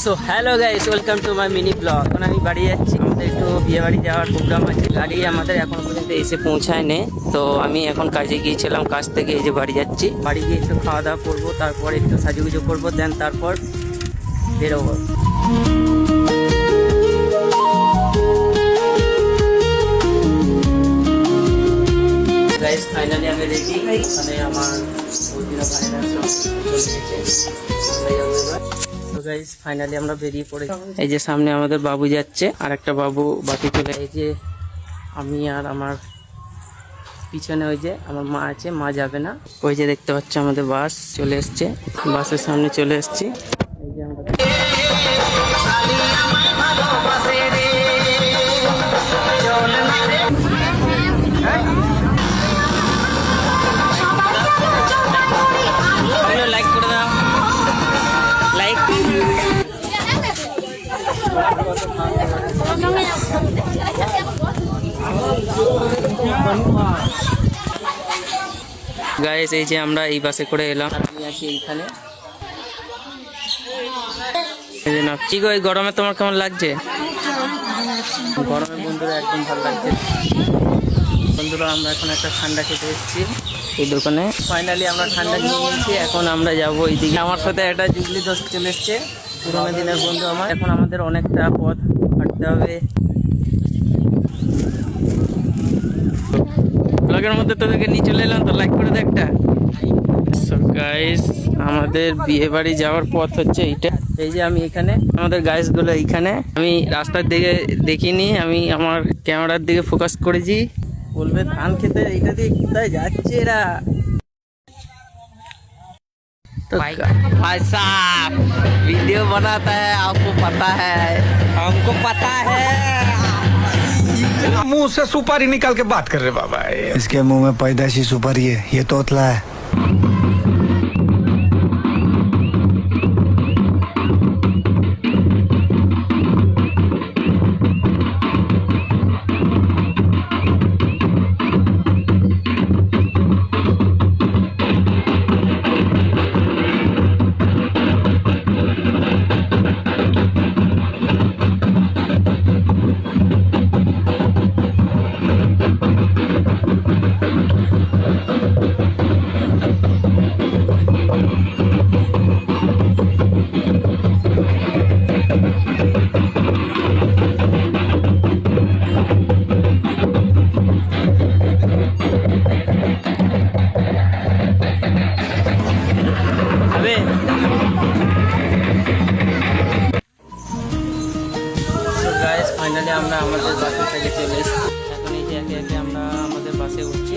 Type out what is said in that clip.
So hello guys, welcome to my mini blog. এখন আমি বাড়ি যাচ্ছি, আমাদের একটু বিয়ে বাড়ি যাওয়ার প্রোগ্রাম আছে। গাড়ি আমাদের এখনো পর্যন্ত এসে পৌঁছায়নি, তো আমি এখন কাজে গিয়েছিলাম, কাজ থেকে এই যে বাড়ি যাচ্ছি। বাড়ি গিয়ে একটু খাওয়া দাওয়া করবো, তারপর একটু সাজুগুজু করবো, দেন তারপর বেরোবো। গাইস ফাইনালি আমি রেডি। এখানে আমার গাইস ফাইনালি আমরা বেরিয়ে পড়ে। এই যে সামনে আমাদের বাবু যাচ্ছে, আর একটা বাবু বাকি চলে। এই যে আমি আর আমার পিছনে ওই যে আমার মা আছে, মা যাবে না। ওই যে দেখতে পাচ্ছ আমাদের বাস চলে এসছে, বাসের সামনে চলে এসছি। এই যে আমরা লাইক করে দাও, লাইক। গাইস এই যে আমরা এই বাসে করে এলাম, আমি আছি এইখানে। কি গো, এই গরমে তোমার কেমন লাগছে? গরমে বন্ধুরা একদম ভালো লাগছে। বন্ধুরা আমরা এখন একটা ঠান্ডা খেতে এসেছি এই দোকানে। ফাইনালি আমরা ঠান্ডা নিয়ে নিয়েছি, এখন আমরা যাবো এইদিকে। আমার সাথে একটা জুগলি দোস্ত চলে এসছে, পুরোনো দিনের বন্ধু আমার। এখন আমাদের অনেকটা পথ হাঁটতে হবে। ব্লগের মধ্যে তোদেরকে নিয়ে চলে এলাম, তো লাইক করে দে একটা। সো গাইস আমাদের বিয়ে বাড়ি যাওয়ার পথ হচ্ছে এইটা। এই যে আমি এখানে, আমাদের গাইস গুলো এইখানে। আমি রাস্তার দিকে দেখিনি, আমি আমার ক্যামেরার দিকে ফোকাস করেছি। বলবে ধান খেতে এইটা দিয়ে কোথায় যাচ্ছে এরা। तो भाई साहब वीडियो बनाता है, आपको पता है, हमको पता है। मुंह से सुपारी निकाल के बात कर रहे बाबा। इसके मुंह में पैदाइशी सुपारी है, ये तोतला है। ফাইনালি আমরা আমাদের বাসে থেকে চলে এসেছি। এখন এই যে একে একে আমরা আমাদের বাসে উঠছি।